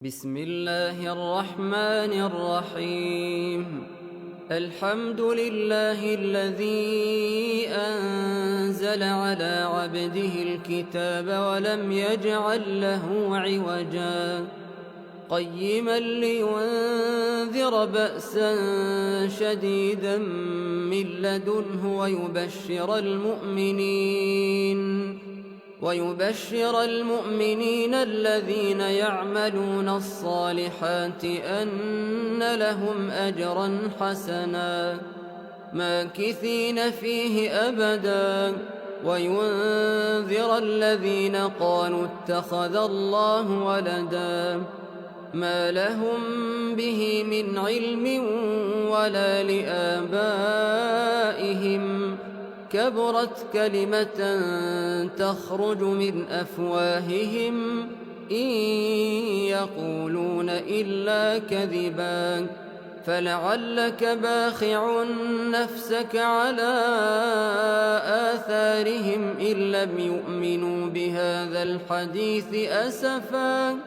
بسم الله الرحمن الرحيم. الحمد لله الذي أنزل على عبده الكتاب ولم يجعل له عوجا قيما لينذر بأسا شديدا من لدنه ويبشر المؤمنين الذين يعملون الصالحات أن لهم أجرا حسنا ماكثين فيه أبدا وينذر الذين قالوا اتخذ الله ولدا ما لهم به من علم ولا لآبائهم كبرت كلمة تخرج من أفواههم إن يقولون إلا كذبا فلعلك باخع نفسك على آثارهم إن لم يؤمنوا بهذا الحديث أسفا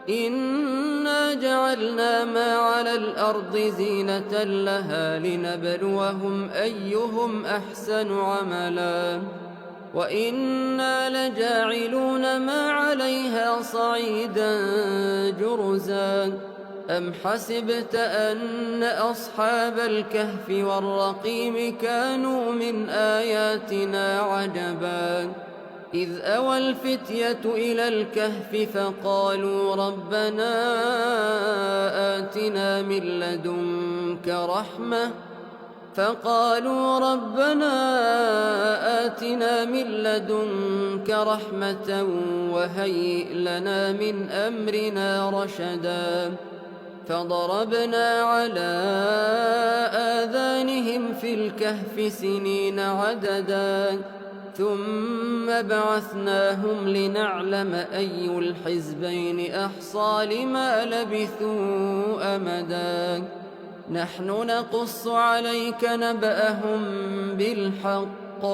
إنا جعلنا ما على الأرض زينة لها لنبلوهم أيهم أحسن عملا وإنا لجاعلون ما عليها صعيدا جرزا أم حسبت أن أصحاب الكهف والرقيم كانوا من آياتنا عجبا إذ أوى الفتية إلى الكهف فقالوا ربنا آتنا من لدنك رحمة وهيئ لنا من أمرنا رشدا فضربنا على آذانهم في الكهف سنين عددا ثم بعثناهم لنعلم أي الحزبين أحصى لما لبثوا أمدا نحن نقص عليك نبأهم بالحق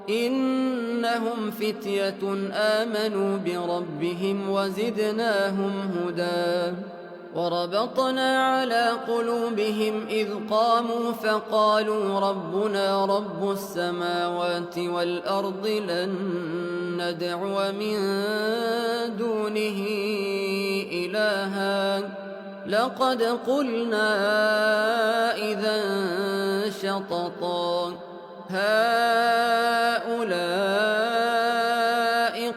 إنهم فتية آمنوا بربهم وزدناهم هدى وربطنا على قلوبهم إذ قاموا فقالوا ربنا رب السماوات والأرض لن ندعو من دونه إلها لقد قلنا إذا شططا هؤلاء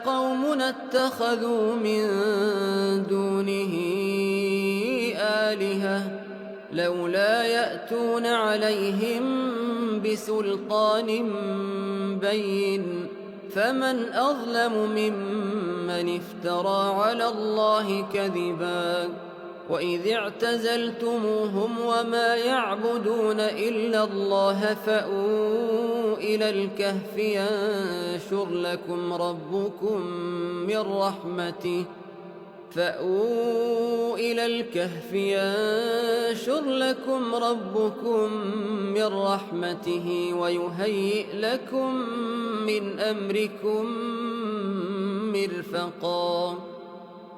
قومنا اتخذوا من دونه آلهة لولا يأتون عليهم بسلطان بين فمن أظلم ممن افترى على الله كذبا وإذ اعتزلتموهم وما يعبدون إلا الله فأووا إلى الكهف ينشر لكم ربكم من رحمته ويهيئ لكم من أمركم مرفقا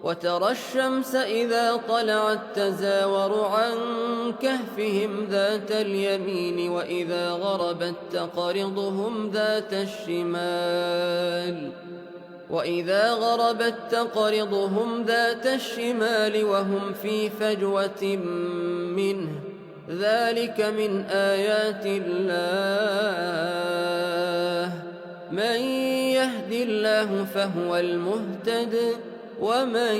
وترى الشمس إذا طلعت تزاور عن كهفهم ذات اليمين وإذا غربت تقرضهم ذات الشمال وهم في فجوة منه ذلك من آيات الله من يهد الله فهو المهتد ومن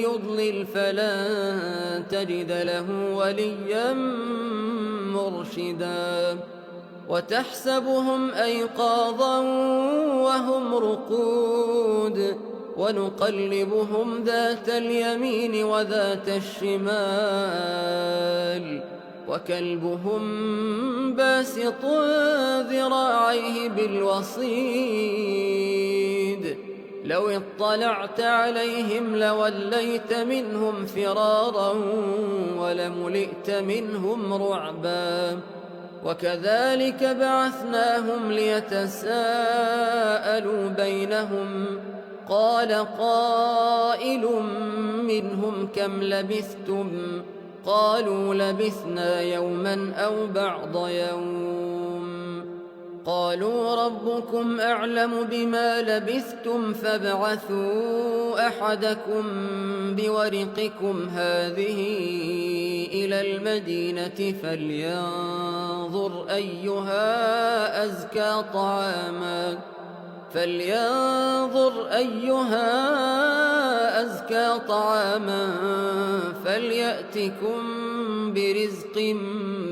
يضلل فلن تجد له وليا مرشدا وتحسبهم أيقاظا وهم رقود ونقلبهم ذات اليمين وذات الشمال وكلبهم باسط ذراعيه بالوصيد لو اطلعت عليهم لوليت منهم فرارا ولملئت منهم رعبا وكذلك بعثناهم ليتساءلوا بينهم قال قائل منهم كم لبثتم قالوا لبثنا يوما أو بعض يوم قالوا ربكم أعلم بما لبثتم فابعثوا أحدكم بورقكم هذه إلى المدينة فلينظر أيها أزكى طعاما فليأتكم برزق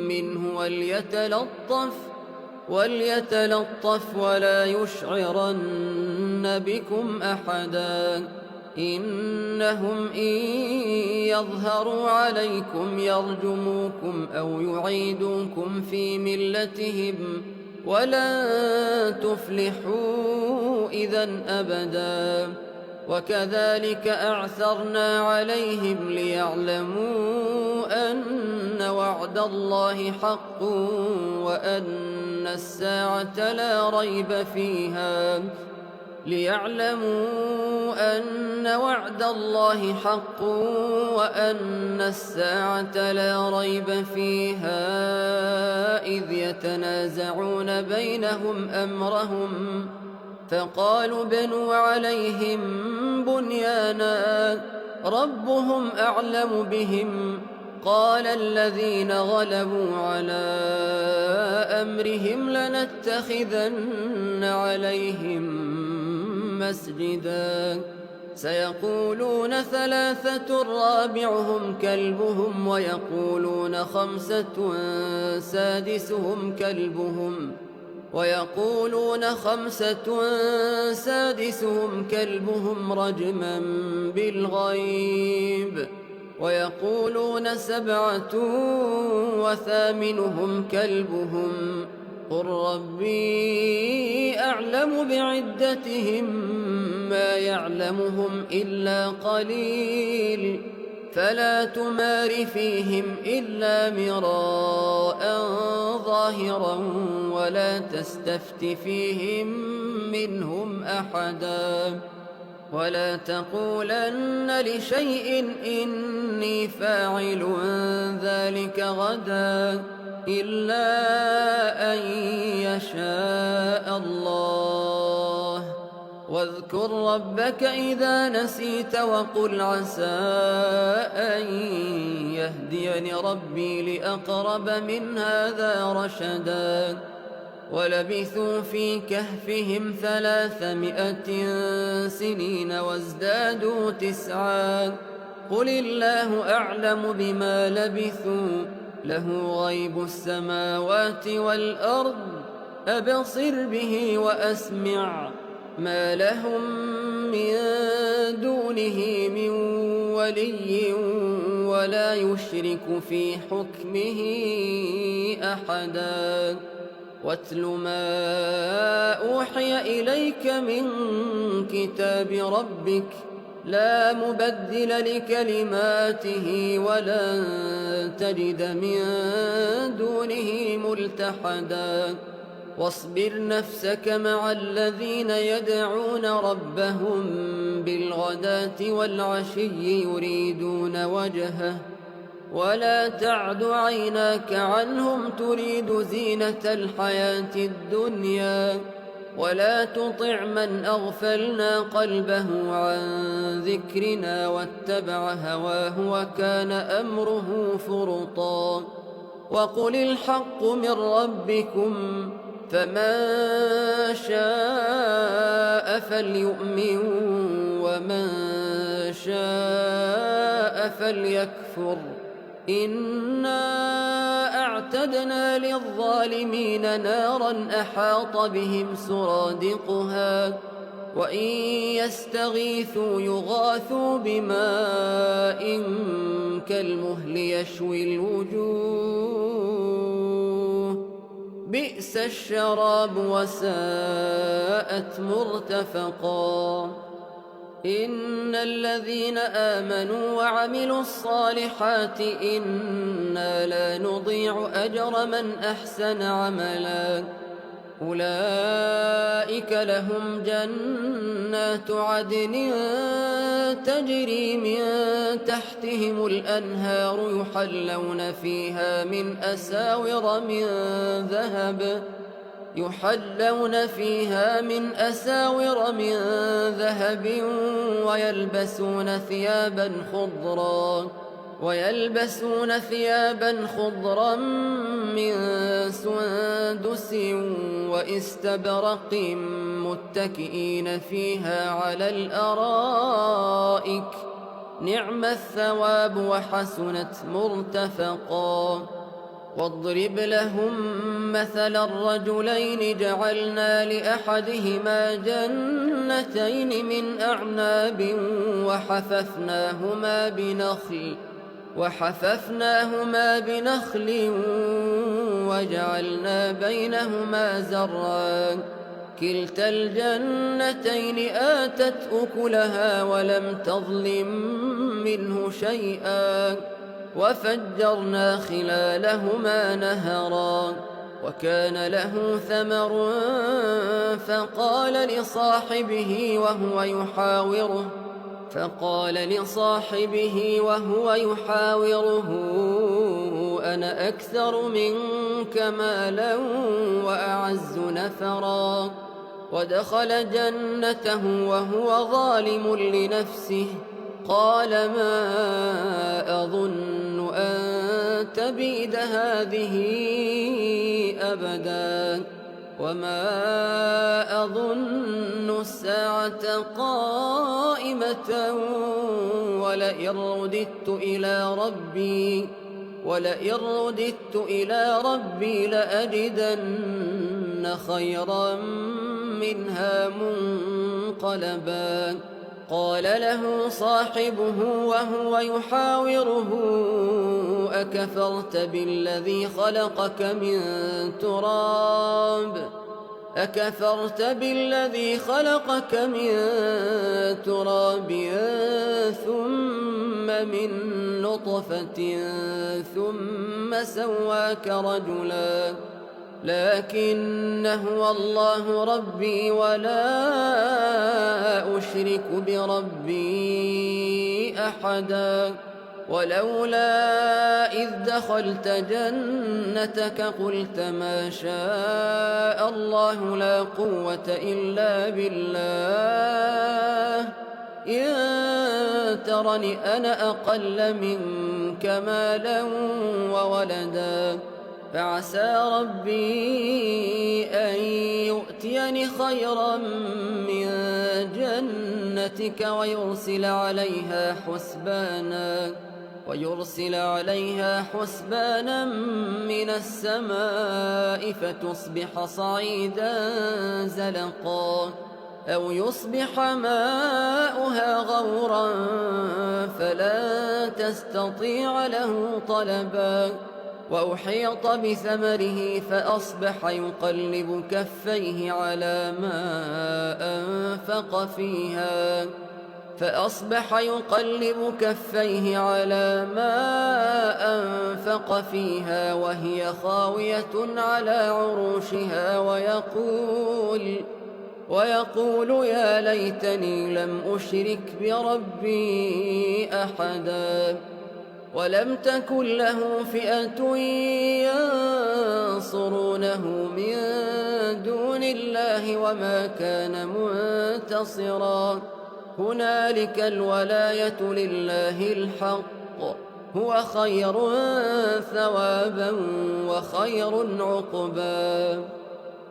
منه وليتلطف ولا يشعرن بكم أحدا إنهم إن يظهروا عليكم يرجموكم أو يعيدوكم في ملتهم ولن تفلحوا إذا أبدا وكذلك أعثرنا عليهم ليعلموا أن وعد الله حق وأن الساعة لا ريب فيها إذ يتنازعون بينهم أمرهم فقالوا ابنوا عليهم بنيانا ربهم أعلم بهم قال الذين غلبوا على أمرهم لنتخذن عليهم مسجدا سيقولون ثلاثة رابعهم كلبهم ويقولون خمسة سادسهم كلبهم رجما بالغيب ويقولون سبعة وثامنهم كلبهم قل ربي أعلم بعدتهم ما يعلمهم إلا قليل فلا تمار فيهم إلا مراء ظاهرا ولا تستفت فيهم منهم أحدا ولا تقولن لشيء إني فاعل ذلك غدا إلا أن يشاء الله واذكر ربك إذا نسيت وقل عسى أن يهديني ربي لأقرب من هذا رشدا ولبثوا في كهفهم 300 سنين وازدادوا 9 قل الله أعلم بما لبثوا له غيب السماوات والأرض أبصر به وأسمع ما لهم من دونه من ولي ولا يشرك في حكمه أحدا واتل ما أوحي إليك من كتاب ربك لا مبدل لكلماته ولن تجد من دونه ملتحدا واصبر نفسك مع الذين يدعون ربهم بالغداة والعشي يريدون وجهه ولا تعد عيناك عنهم تريد زينة الحياة الدنيا ولا تطع من أغفلنا قلبه عن ذكرنا واتبع هواه وكان أمره فرطا وقل الحق من ربكم فمن شاء فليؤمن ومن شاء فليكفر إنا أعتدنا للظالمين نارا أحاط بهم سرادقها وإن يستغيثوا يغاثوا بماء كالمهل يشوي الوجوه بئس الشراب وساءت مرتفقا إن الذين آمنوا وعملوا الصالحات إنا لا نضيع أجر من أحسن عملا أولئك لهم جنات عدن تجري من تحتهم الأنهار يحلون فيها من أساور من ذهب ويلبسون ثيابا خضرا من سندس واستبرق متكئين فيها على الأرائك نعم الثواب وحسنت مرتفقا. واضرب لهم مثل الرجلين جعلنا لأحدهما جنتين من أعناب وحففناهما بنخل وجعلنا بينهما زرعا كلتا الجنتين آتت أكلها ولم تظلم منه شيئا وفجرنا خلالهما نهرا وكان له ثمر فقال لصاحبه وهو يحاوره أنا أكثر منك مالا وأعز نفرا ودخل جنته وهو ظالم لنفسه قال ما أظن أن تبيد هذه أبدا وما أظن الساعة قائمة ولئن رددت إلى ربي لأجدن خيرا منها منقلبا. قال له صاحبه وهو يحاوره أكفرت بالذي خلقك من تراب ثم من نطفة ثم سواك رجلا لكن هو الله ربي ولا أشرك بربي أحدا. ولولا إذ دخلت جنتك قلت ما شاء الله لا قوة إلا بالله إن ترني أنا أقل منك مالا وولدا فعسى ربي أن يؤتيني خيرا من جنتك ويرسل عليها حسبانا من السماء فتصبح صعيدا زلقا أو يصبح ماؤها غورا فلا تستطيع له طلبا. وأحيط بثمره فأصبح يقلب كفيه على ما أنفق فيها وهي خاوية على عروشها ويقول يا ليتني لم أشرك بربي أحدا. ولم تكن له فئة ينصرونه من دون الله وما كان منتصرا. هنالك الولاية لله الحق هو خير ثوابا وخير عقبا.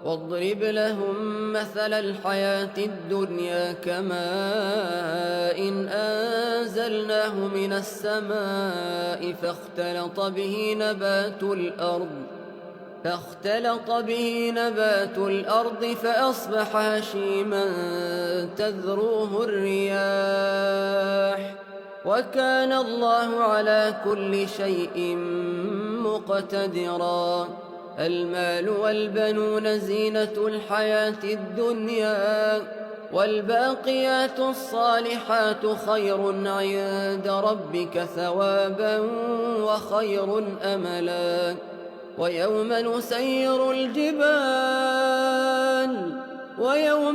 واضرب لهم مثل الحياة الدنيا كماء أنزلناه من السماء فاختلط به نبات الأرض فأصبح هشيما تذروه الرياح وكان الله على كل شيء مقتدرا. المال والبنون زينة الحياة الدنيا والباقيات الصالحات خير عند ربك ثوابا وخير أملا. ويوم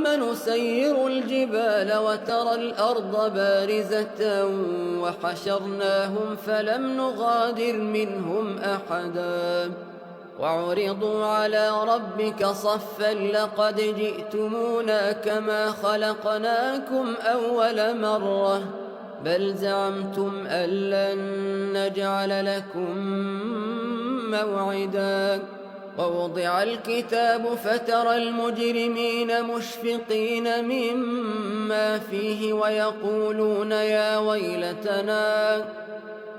نسير الجبال وترى الأرض بارزة وحشرناهم فلم نغادر منهم أحدا وعرضوا على ربك صفا لقد جئتمونا كما خلقناكم أول مرة بل زعمتم أن لن نجعل لكم موعدا ووضع الكتاب فترى المجرمين مشفقين مما فيه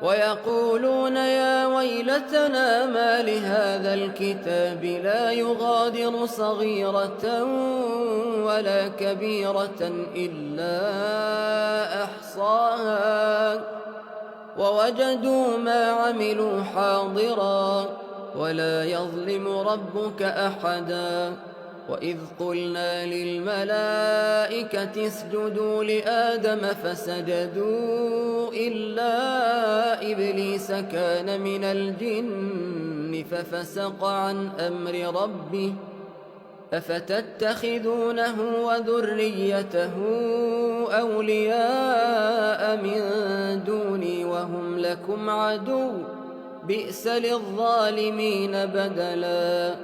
ويقولون يا ويلتنا ما لهذا الكتاب لا يغادر صغيرة ولا كبيرة إلا أحصاها ووجدوا ما عملوا حاضرا ولا يظلم ربك أحدا وإذ قلنا للملائكة اسجدوا لآدم فسجدوا إلا إبليس كان من الجن ففسق عن أمر ربه أفتتخذونه وذريته أولياء من دوني وهم لكم عدو بئس للظالمين بدلا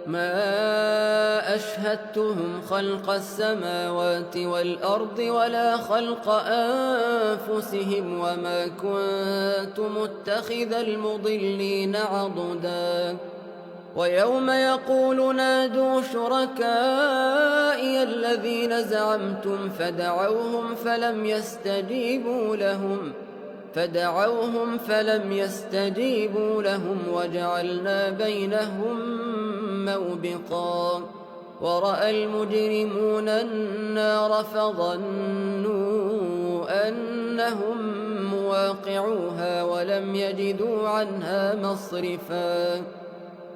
ما أشهدتهم خلق السماوات والأرض ولا خلق أنفسهم وما كنت متخذ المضلين عضدا ويوم يقول نادوا شركائي الذين زعمتم فدعوهم فلم يستجيبوا لهم وجعلنا بينهم موبقا ورأى المجرمون النار فظنوا أنهم مواقعوها ولم يجدوا عنها مصرفا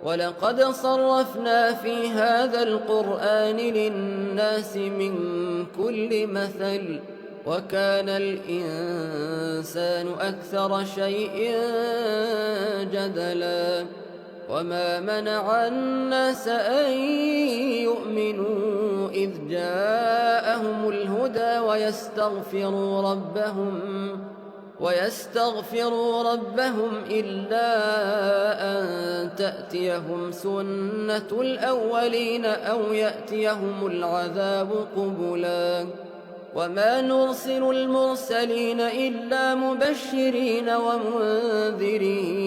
ولقد صرفنا في هذا القرآن للناس من كل مثل وكان الإنسان أكثر شيء جدلا وما منع الناس أن يؤمنوا إذ جاءهم الهدى ويستغفروا ربهم إلا أن تأتيهم سنة الأولين أو يأتيهم العذاب قبلا وما نرسل المرسلين إلا مبشرين ومنذرين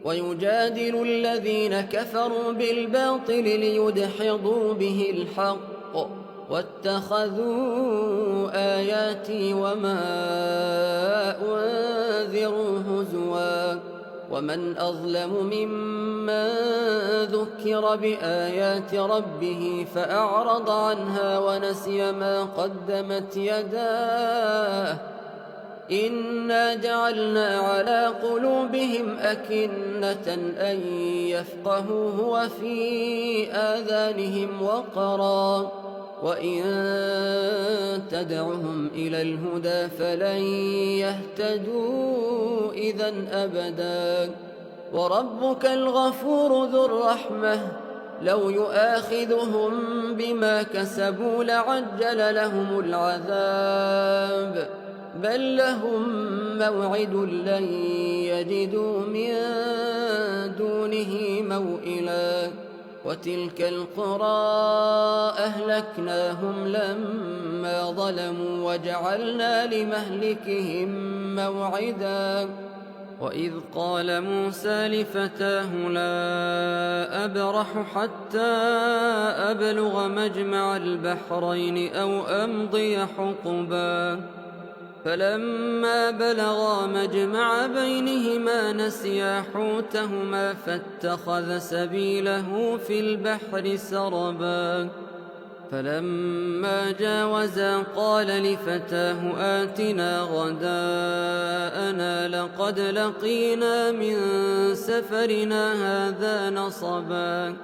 ويجادل الذين كفروا بالباطل ليدحضوا به الحق واتخذوا آياتي وما أنذروا هزوا ومن أظلم ممن ذكر بآيات ربه فأعرض عنها ونسي ما قدمت يداه إنا جعلنا على قلوبهم أكنة أن يفقهوه وفي آذانهم وقرا وإن تدعهم إلى الهدى فلن يهتدوا إذا أبدا وربك الغفور ذو الرحمة لو يؤاخذهم بما كسبوا لعجل لهم العذاب بل لهم موعد لن يجدوا من دونه موئلا وتلك القرى أهلكناهم لما ظلموا وجعلنا لمهلكهم موعدا وإذ قال موسى لفتاه لا أبرح حتى أبلغ مجمع البحرين أو أمضي حقبا فلما بلغا مجمع بينهما نسيا حوتهما فاتخذ سبيله في البحر سربا فلما جاوزا قال لفتاه آتنا غداءنا لقد لقينا من سفرنا هذا نصبا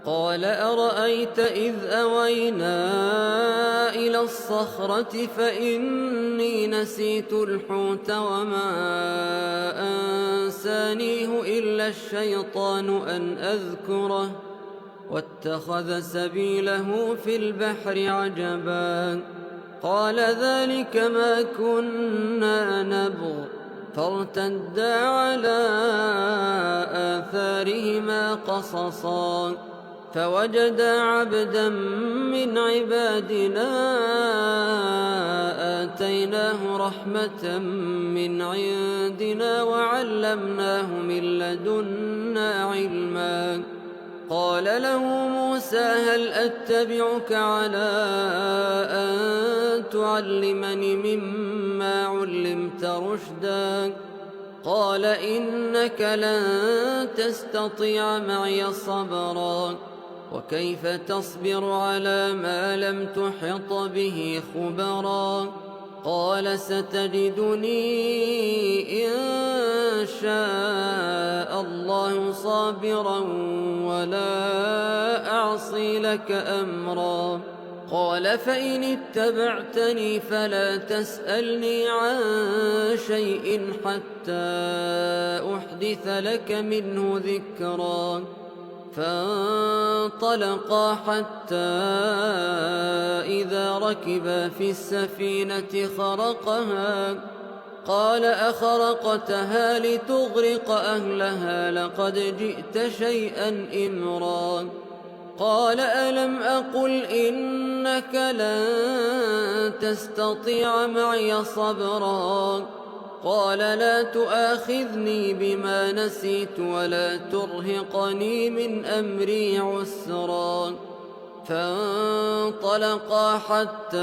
قال أرأيت إذ أوينا إلى الصخرة فإني نسيت الحوت وما أنسانيه إلا الشيطان أن أذكره واتخذ سبيله في البحر عجبا قال ذلك ما كنا نبغ فارتدا على آثارهما قصصا فوجدا عبدا من عبادنا آتيناه رحمة من عندنا وعلمناه من لدنا علما قال له موسى هل أتبعك على أن تعلمني مما علمت رشدا قال إنك لن تستطيع معي صبرا وكيف تصبر على ما لم تحط به خبرا قال ستجدني إن شاء الله صابرا ولا أعصي لك أمرا قال فإن اتبعتني فلا تسألني عن شيء حتى أحدث لك منه ذكرا فانطلقا حتى إذا ركبا في السفينة خرقها قال أخرقتها لتغرق أهلها لقد جئت شيئا إمرا قال ألم أقل إنك لن تستطيع معي صبرا قال لا تؤاخذني بما نسيت ولا ترهقني من أمري عسرا فانطلقا حتى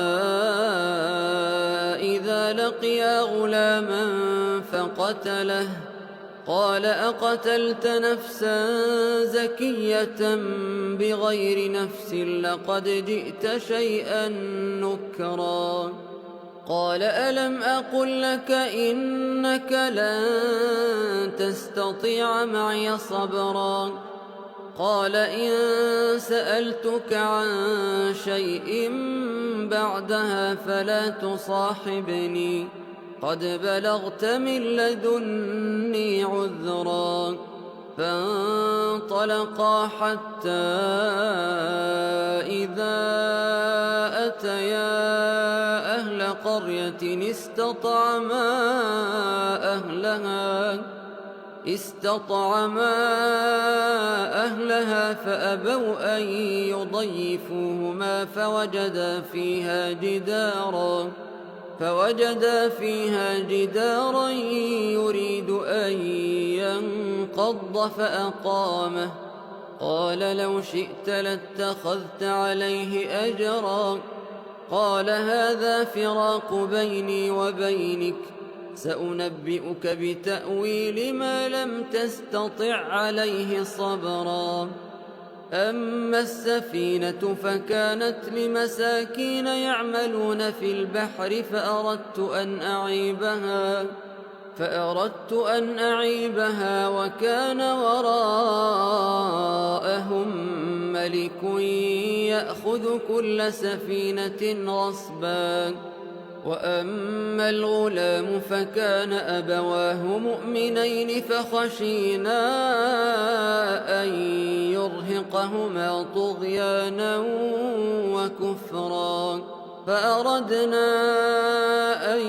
إذا لقيا غلاما فقتله قال أقتلت نفسا زكية بغير نفس لقد جئت شيئا نكرا قال ألم أقل لك إنك لن تستطيع معي صبرا قال إن سألتك عن شيء بعدها فلا تصاحبني قد بلغت من لدني عذرا فانطلقا حتى إذا أتيا أهل قرية استطعما أهلها فأبوا أن يضيفوهما فوجدا فيها جدارا يريد أن ينقض فأقامه قال لو شئت لاتخذت عليه أجرا قال هذا فراق بيني وبينك سأنبئك بتأويل ما لم تستطع عليه صبرا أما السفينة فكانت لمساكين يعملون في البحر فأردت أن أعيبها وكان وراءهم ملك يأخذ كل سفينة غصبا وأما الغلام فكان أبواه مؤمنين فخشينا أن يرهقهما طغيانا وكفرا فأردنا أن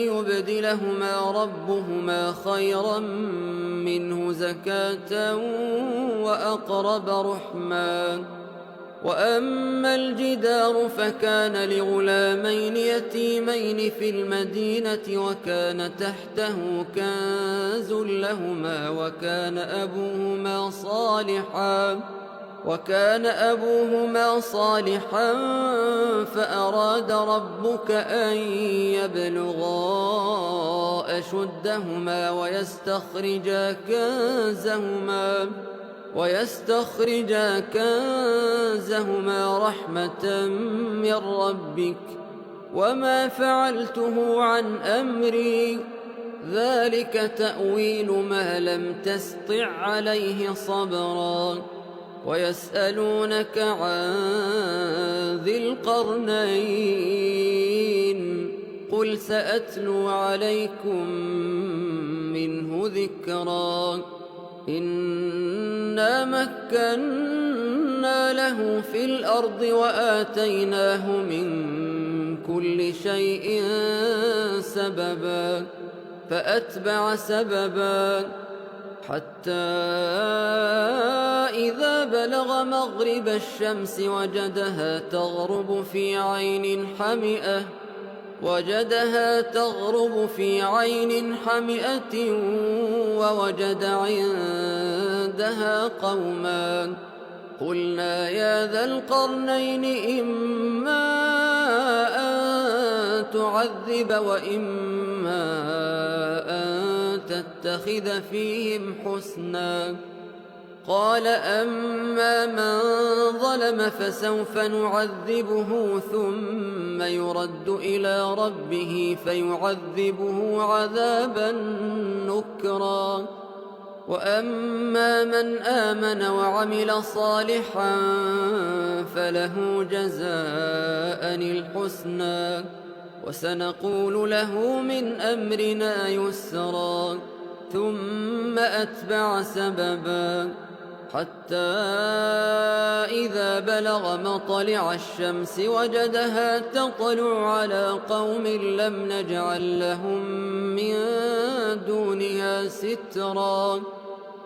يبدلهما ربهما خيرا منه زكاة وأقرب رحما وأما الجدار فكان لغلامين يتيمين في المدينة وكان تحته كنز لهما وكان أبوهما صالحا فأراد ربك أن يبلغا أشدهما ويستخرجا كنزهما رحمة من ربك وما فعلته عن أمري ذلك تأويل ما لم تسطع عليه صبرا ويسألونك عن ذي القرنين قل سأتلو عليكم منه ذكرا إنا مكنا له في الأرض وآتيناه من كل شيء سببا فأتبع سببا حتى إذا بلغ مغرب الشمس وجدها تغرب في عين حمئة ووجد عندها قوما قلنا يا ذا القرنين إما أن تعذب وإما أن تتخذ فيهم حسنا قال أما من ظلم فسوف نعذبه ثم يرد إلى ربه فيعذبه عذابا نكرا وأما من آمن وعمل صالحا فله جزاء الحسنى وسنقول له من أمرنا يسرا ثم أتبع سببا حتى إذا بلغ مطلع الشمس وجدها تطلع على قوم لم نجعل لهم من دونها سترا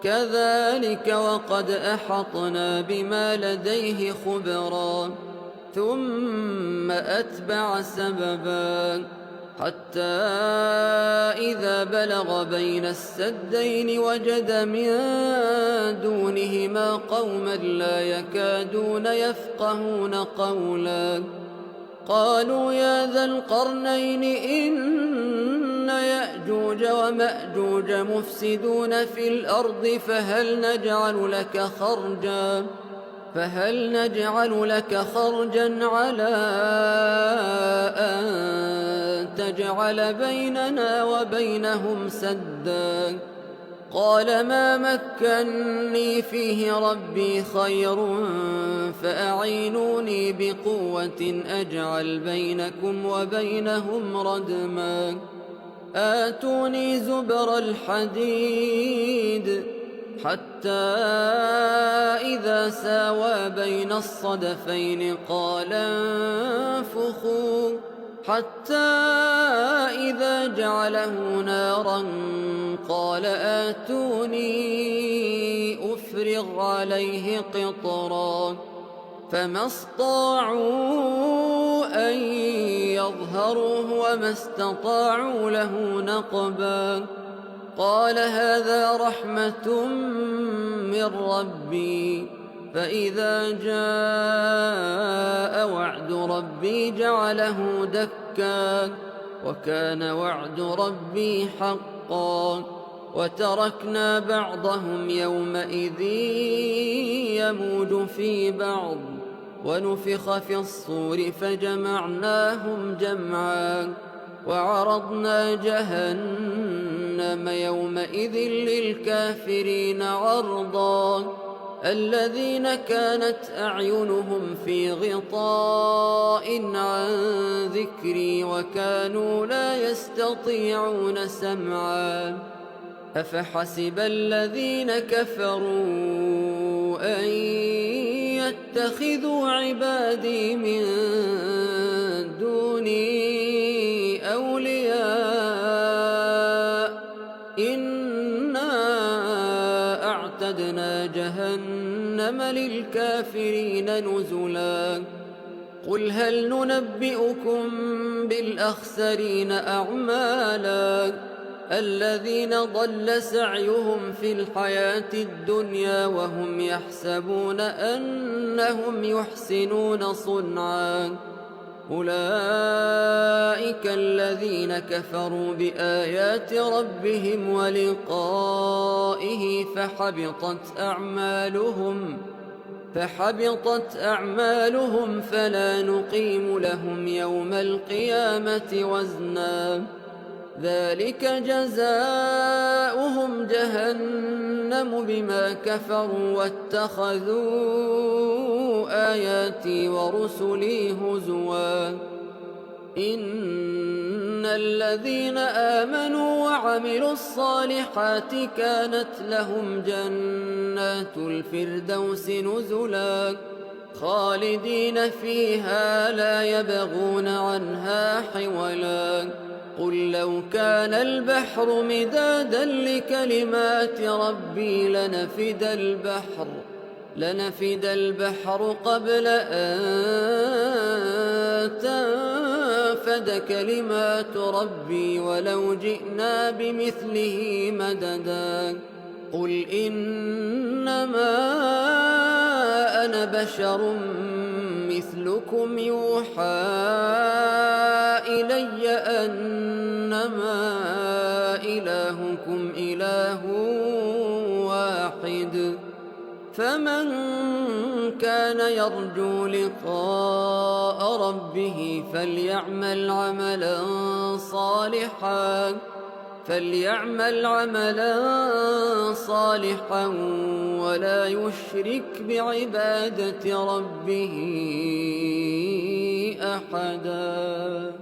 كذلك وقد أحطنا بما لديه خبرا ثم أتبع سببا حتى إذا بلغ بين السدين وجد من دونهما قوما لا يكادون يفقهون قولا قالوا يا ذا القرنين إن يأجوج ومأجوج مفسدون في الأرض فهل نجعل لك خرجا على أن تجعل بيننا وبينهم سدا قال ما مكني فيه ربي خير فأعينوني بقوة أجعل بينكم وبينهم ردما آتوني زبر الحديد حتى إذا ساوى بين الصدفين قال انفخوا حتى إذا جعله نارا قال آتوني أفرغ عليه قطرا فما استطاعوا أن يظهروه وما استطاعوا له نقبا قال هذا رحمة من ربي فإذا جاء وعد ربي جعله دكا وكان وعد ربي حقا وتركنا بعضهم يومئذ يموج في بعض ونفخ في الصور فجمعناهم جمعا وعرضنا جهنم يومئذ للكافرين عرضا الذين كانت أعينهم في غطاء عن ذكري وكانوا لا يستطيعون سمعا أفحسب الذين كفروا أن يتخذوا عبادي من دوني أولياء إنا أعتدنا جهنم للكافرين نزلا قل هل ننبئكم بالأخسرين أعمالا الذين ضل سعيهم في الحياة الدنيا وهم يحسبون أنهم يحسنون صنعا أولئك الذين كفروا بآيات ربهم ولقائه فحبطت أعمالهم فلا نقيم لهم يوم القيامة وزنا ذلك جزاؤهم جهنم بما كفروا واتخذوا آياتي ورسلي هزوا إن الذين آمنوا وعملوا الصالحات كانت لهم جنات الفردوس نزلا خالدين فيها لا يبغون عنها حولا قل لو كان البحر مدادا لكلمات ربي لنفد البحر قبل أن تنفد كلمات ربي ولو جئنا بمثله مددا قل إنما أنا بشر مثلكم يوحى إلي أنما إلهكم إله واحد فمن كان يرجو لقاء ربه فليعمل عملا صالحا ولا يشرك بعبادة ربه أحدا.